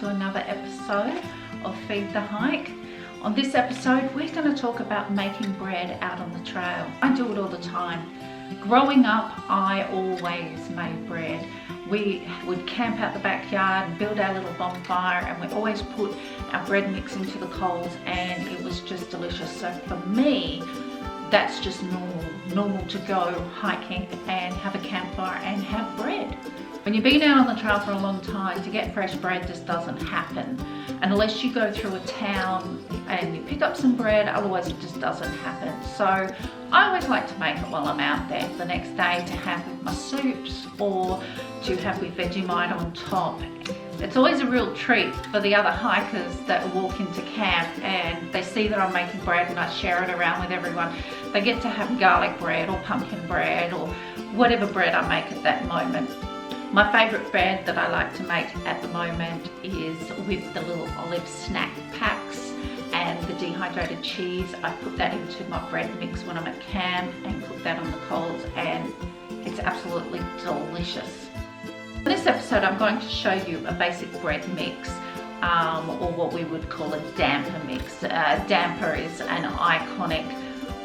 to another episode of Feed the Hike. On this episode, we're going to talk about making bread out on the trail. I do it all the time. Growing up, I always made bread. We would camp out the backyard and build our little bonfire, and we always put our bread mix into the coals, and it was just delicious. So for me, that's just normal to go hiking and have a campfire and have bread. When you've been out on the trail for a long time, to get fresh bread just doesn't happen. Unless you go through a town and you pick up some bread, otherwise it just doesn't happen. So I always like to make it while I'm out there the next day to have with my soups or to have with Vegemite on top. It's always a real treat for the other hikers that walk into camp and they see that I'm making bread and I share it around with everyone. They get to have garlic bread or pumpkin bread or whatever bread I make at that moment. My favourite bread that I like to make at the moment is with the little olive snack packs and the dehydrated cheese. I put that into my bread mix when I'm at camp and cook that on the coals, and it's absolutely delicious. In this episode, I'm going to show you a basic bread mix, or what we would call a damper mix. Damper is an iconic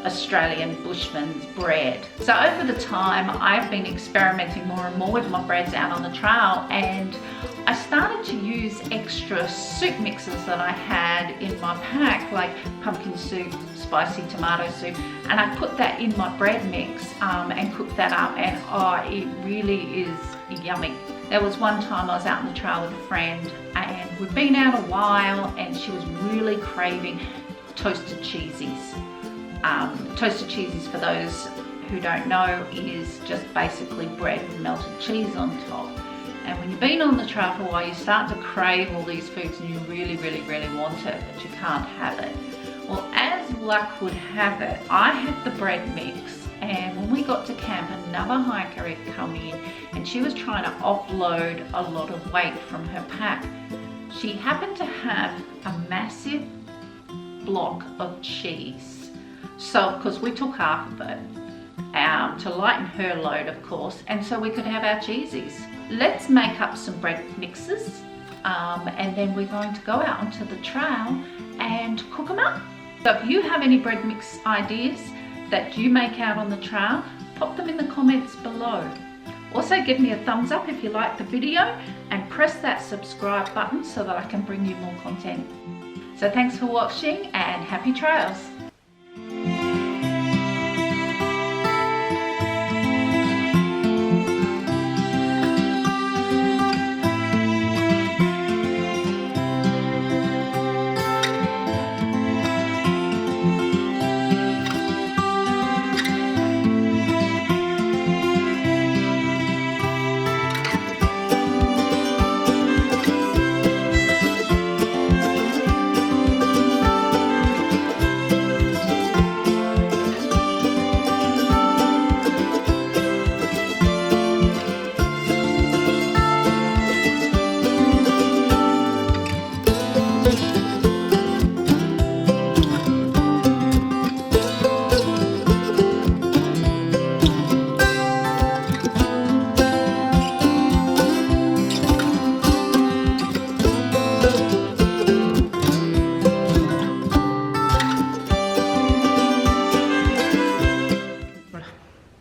Australian bushman's bread. So over the time, I've been experimenting more and more with my breads out on the trail, and I started to use extra soup mixes that I had in my pack, like pumpkin soup, spicy tomato soup, and I put that in my bread mix and cooked that up, and it really is yummy. There was one time I was out on the trail with a friend and we'd been out a while and she was really craving toasted cheesies. Toasted cheesies, for those who don't know, is just basically bread with melted cheese on top. And when you've been on the trail for a while, you start to crave all these foods and you really want it, but you can't have it. Well, as luck would have it, I had the bread mix, and when we got to camp, another hiker had come in and she was trying to offload a lot of weight from her pack. She happened to have a massive block of cheese. So of course we took half of it to lighten her load, of course, and so we could have our cheesies. Let's make up some bread mixes and then we're going to go out onto the trail and cook them up. So if you have any bread mix ideas that you make out on the trail, pop them in the comments below. Also give me a thumbs up if you like the video and press that subscribe button so that I can bring you more content. So thanks for watching and happy trails.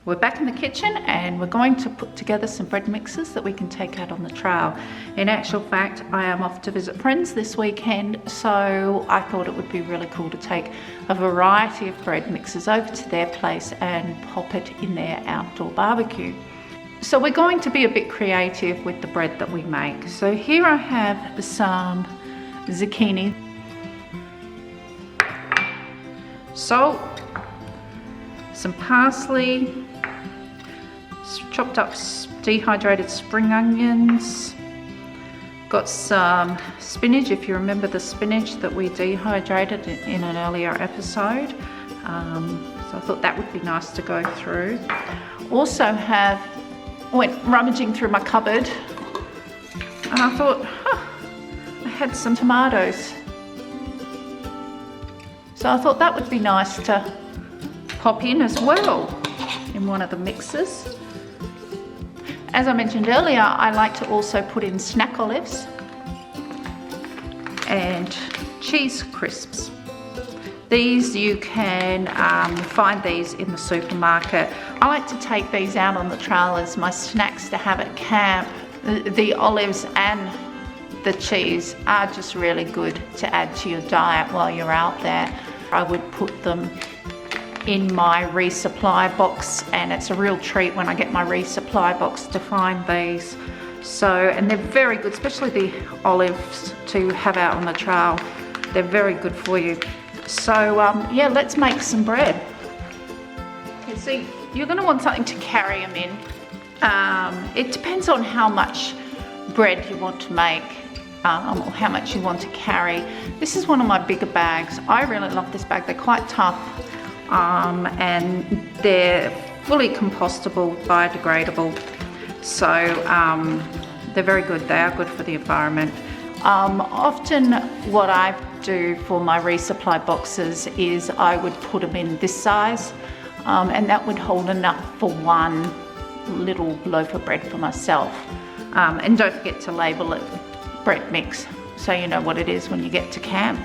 We're back in the kitchen and we're going to put together some bread mixes that we can take out on the trail. In actual fact, I am off to visit friends this weekend, so I thought it would be really cool to take a variety of bread mixes over to their place and pop it in their outdoor barbecue. So we're going to be a bit creative with the bread that we make. So here I have some zucchini, salt, some parsley, chopped up dehydrated spring onions, got some spinach, if you remember the spinach that we dehydrated in an earlier episode. So I thought that would be nice to go through. Also went rummaging through my cupboard and I thought, I had some tomatoes. So I thought that would be nice to pop in as well in one of the mixes. As I mentioned earlier, I like to also put in snack olives. and cheese crisps. These you can find these in the supermarket. I like to take these out on the trail as my snacks to have at camp. The olives and the cheese are just really good to add to your diet while you're out there. I would put them in my resupply box, and it's a real treat when I get my resupply box to find these. So, and they're very good, especially the olives to have out on the trail. They're very good for you. So yeah, let's make some bread. You see, you're going to want something to carry them in. It depends on how much bread you want to make, or how much you want to carry. This is one of my bigger bags. I really love this bag. They're quite tough, and they're fully compostable, biodegradable. So they're very good. They are good for the environment. Often what I do for my resupply boxes is I would put them in this size, and that would hold enough for one little loaf of bread for myself. And don't forget to label it bread mix so you know what it is when you get to camp.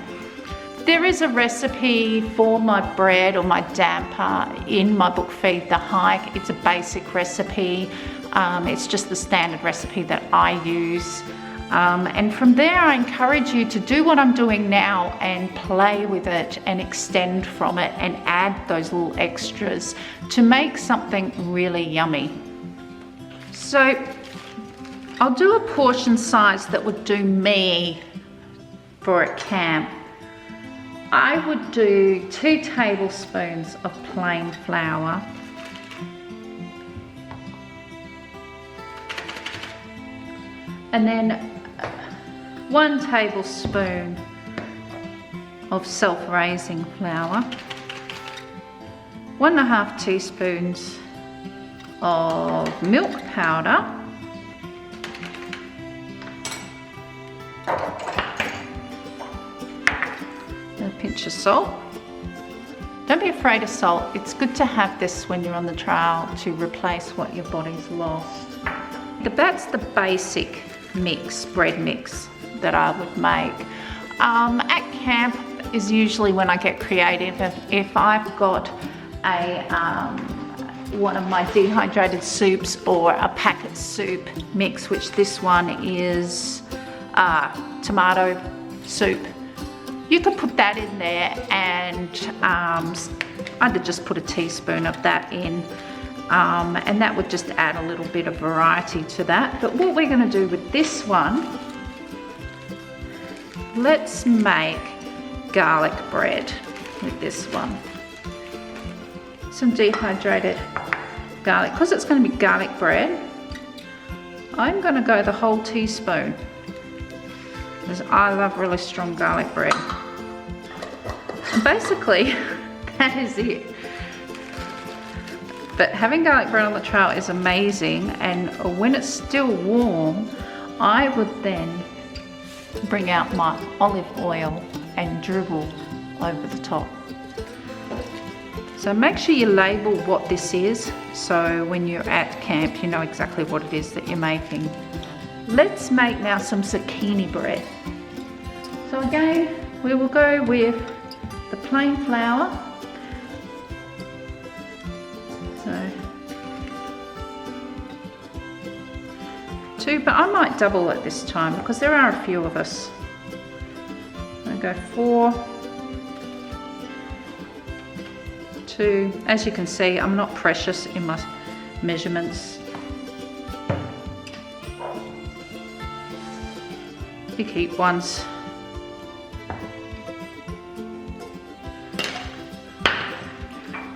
There is a recipe for my bread or my damper in my book Feed the Hike. It's a basic recipe. It's just the standard recipe that I use. And from there I encourage you to do what I'm doing now and play with it and extend from it and add those little extras to make something really yummy. So I'll do a portion size that would do me for a camp. I would do 2 tablespoons of plain flour, and then 1 tablespoon of self-raising flour, 1.5 teaspoons of milk powder, a pinch of salt. Don't be afraid of salt. It's good to have this when you're on the trail to replace what your body's lost. But that's the basic mix, bread mix that I would make. At camp is usually when I get creative. If I've got one of my dehydrated soups or a packet soup mix, which this one is tomato soup, you could put that in there, and I'd just put a teaspoon of that in, and that would just add a little bit of variety to that. But what we're going to do with this one, let's make garlic bread with this one. Some dehydrated garlic. Because it's going to be garlic bread, I'm going to go the whole teaspoon, because I love really strong garlic bread. And basically, that is it. But having garlic bread on the trail is amazing, and when it's still warm, I would then bring out my olive oil and dribble over the top. So make sure you label what this is, so when you're at camp you know exactly what it is that you're making. Let's make now some zucchini bread. So again, we will go with the plain flour. So 2, but I might double it this time because there are a few of us. I'll go 4, 2. As you can see, I'm not precious in my measurements. You keep ones.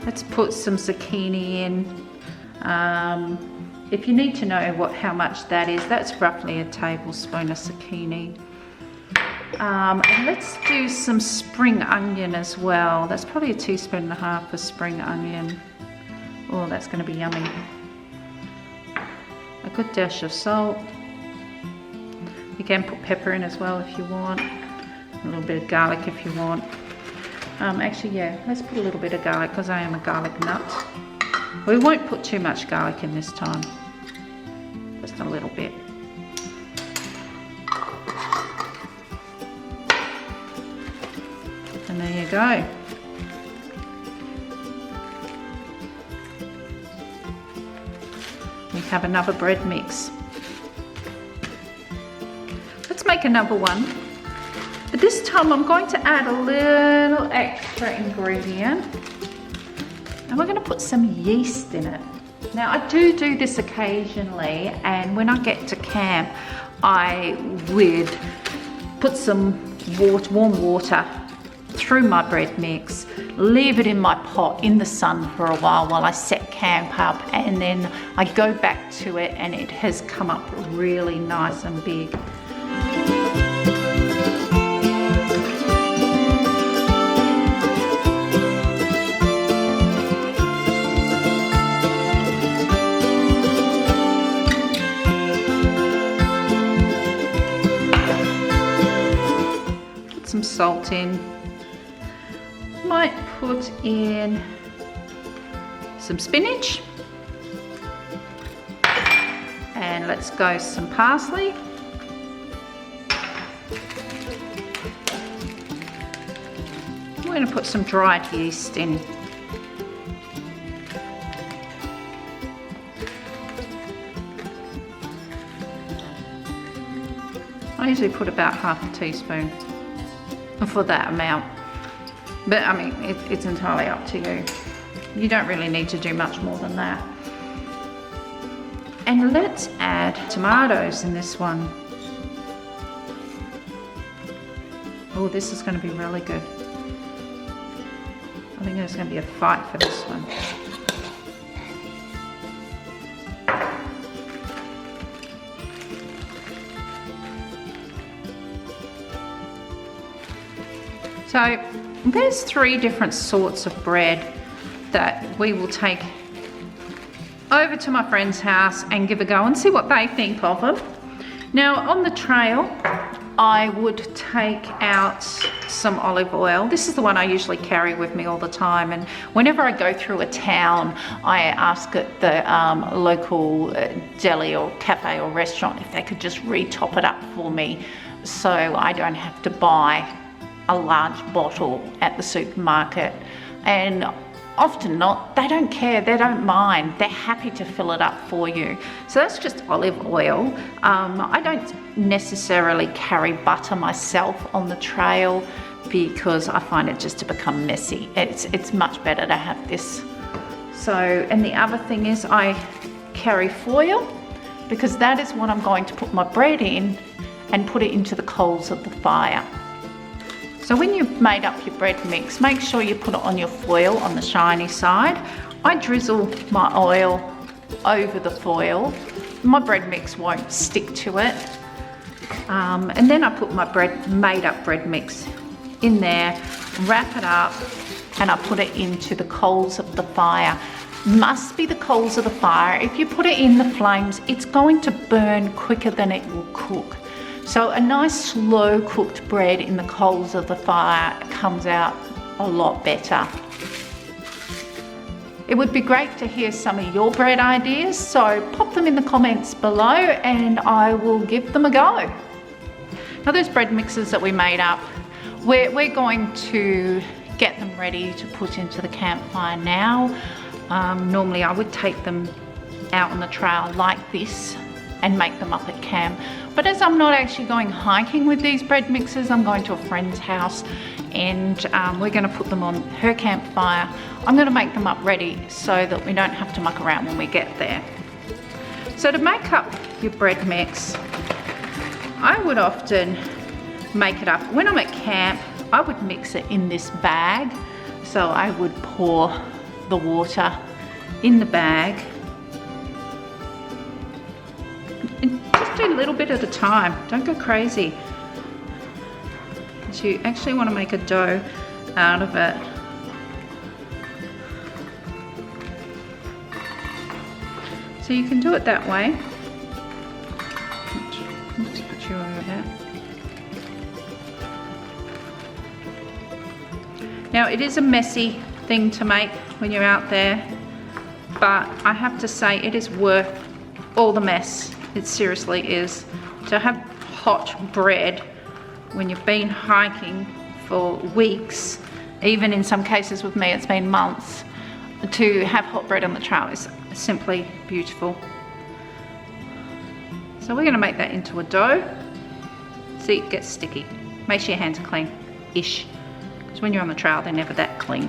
Let's put some zucchini in. If you need to know how much that is, that's roughly a tablespoon of zucchini. And let's do some spring onion as well. That's probably a 1.5 teaspoons of spring onion. Oh, that's going to be yummy. A good dash of salt. You can put pepper in as well if you want. A little bit of garlic if you want. Actually, yeah, let's put a little bit of garlic because I am a garlic nut. We won't put too much garlic in this time. Just a little bit. go. We have another bread mix. Let's make another one. But this time I'm going to add a little extra ingredient. And we're going to put some yeast in it. Now I do this occasionally, and when I get to camp, I would put some warm water through my bread mix, leave it in my pot in the sun for a while I set camp up, and then I go back to it and it has come up really nice and big. Some salt in. Might put in some spinach, and let's go some parsley. We're going to put some dried yeast in. I usually put about half a teaspoon for that amount, but I mean it's entirely up to you. You don't really need to do much more than that. And let's add tomatoes in this one. Oh, this is going to be really good. I think there's going to be a fight for this one. So there's 3 different sorts of bread that we will take over to my friend's house and give a go and see what they think of them. Now on the trail, I would take out some olive oil. This is the one I usually carry with me all the time, and whenever I go through a town, I ask at the local deli or cafe or restaurant if they could just re-top it up for me so I don't have to buy a large bottle at the supermarket. And often not, they don't care, they don't mind, they're happy to fill it up for you. So that's just olive oil. I don't necessarily carry butter myself on the trail because I find it just to become messy. It's much better to have this. So, and the other thing is I carry foil, because that is what I'm going to put my bread in and put it into the coals of the fire. So when you've made up your bread mix, make sure you put it on your foil on the shiny side. I drizzle my oil over the foil. My bread mix won't stick to it. And then I put my made up bread mix in there, wrap it up, and I put it into the coals of the fire. Must be the coals of the fire. If you put it in the flames, it's going to burn quicker than it will cook. So a nice slow cooked bread in the coals of the fire comes out a lot better. It would be great to hear some of your bread ideas, so pop them in the comments below and I will give them a go. Now those bread mixes that we made up, we're going to get them ready to put into the campfire now. Normally I would take them out on the trail like this and make them up at camp. But as I'm not actually going hiking with these bread mixes, I'm going to a friend's house and we're going to put them on her campfire. I'm going to make them up ready so that we don't have to muck around when we get there. So to make up your bread mix, I would often make it up. When I'm at camp, I would mix it in this bag. So I would pour the water in the bag. And just do a little bit at a time, don't go crazy. So you actually want to make a dough out of it. So you can do it that way. Let's put you over there. Now it is a messy thing to make when you're out there, but I have to say it is worth all the mess. It seriously is. To have hot bread when you've been hiking for weeks even in some cases with me it's been months, to have hot bread on the trail is simply beautiful. So we're going to make that into a dough. See, it gets sticky. Make sure your hands are clean-ish, because when you're on the trail they're never that clean.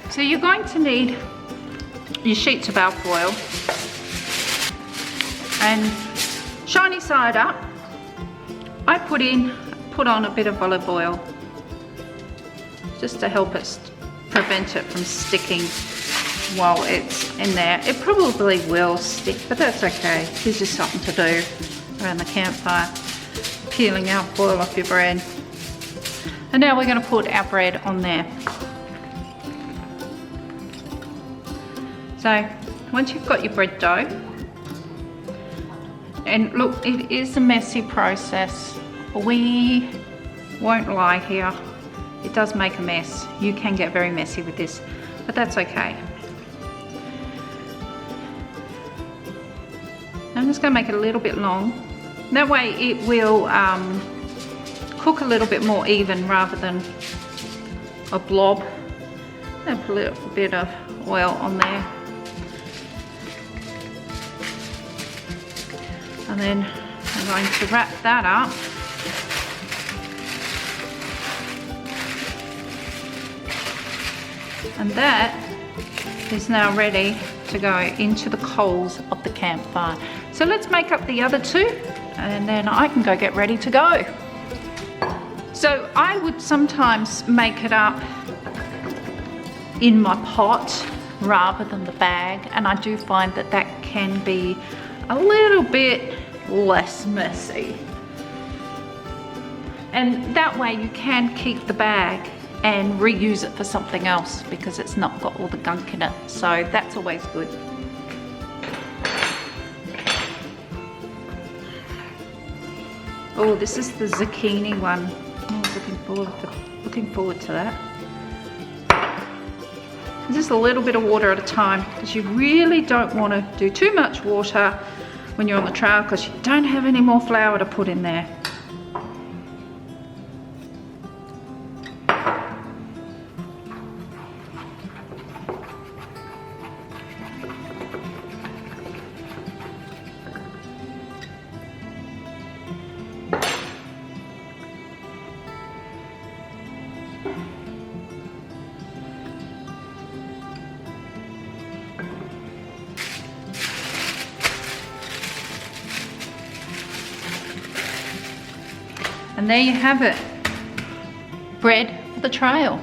So you're going to need your sheets of alfoil and shiny side up. I put on a bit of olive oil just to help it prevent it from sticking while it's in there. It probably will stick, but that's okay. Gives you something to do around the campfire, peeling alfoil off your bread. And now we're going to put our bread on there. So once you've got your bread dough, and look, it is a messy process. We won't lie here. It does make a mess. You can get very messy with this, but that's okay. I'm just going to make it a little bit long. That way it will cook a little bit more even rather than a blob. And put a little bit of oil on there. And then I'm going to wrap that up. And that is now ready to go into the coals of the campfire. So let's make up the other two and then I can go get ready to go. So I would sometimes make it up in my pot rather than the bag, and I do find that that can be a little bit less messy. And that way you can keep the bag and reuse it for something else because it's not got all the gunk in it. So that's always good. Oh, this is the zucchini one. I was looking forward to that. Just a little bit of water at a time, because you really don't want to do too much water when you're on the trail, because you don't have any more flour to put in there. And there you have it, bread for the trail.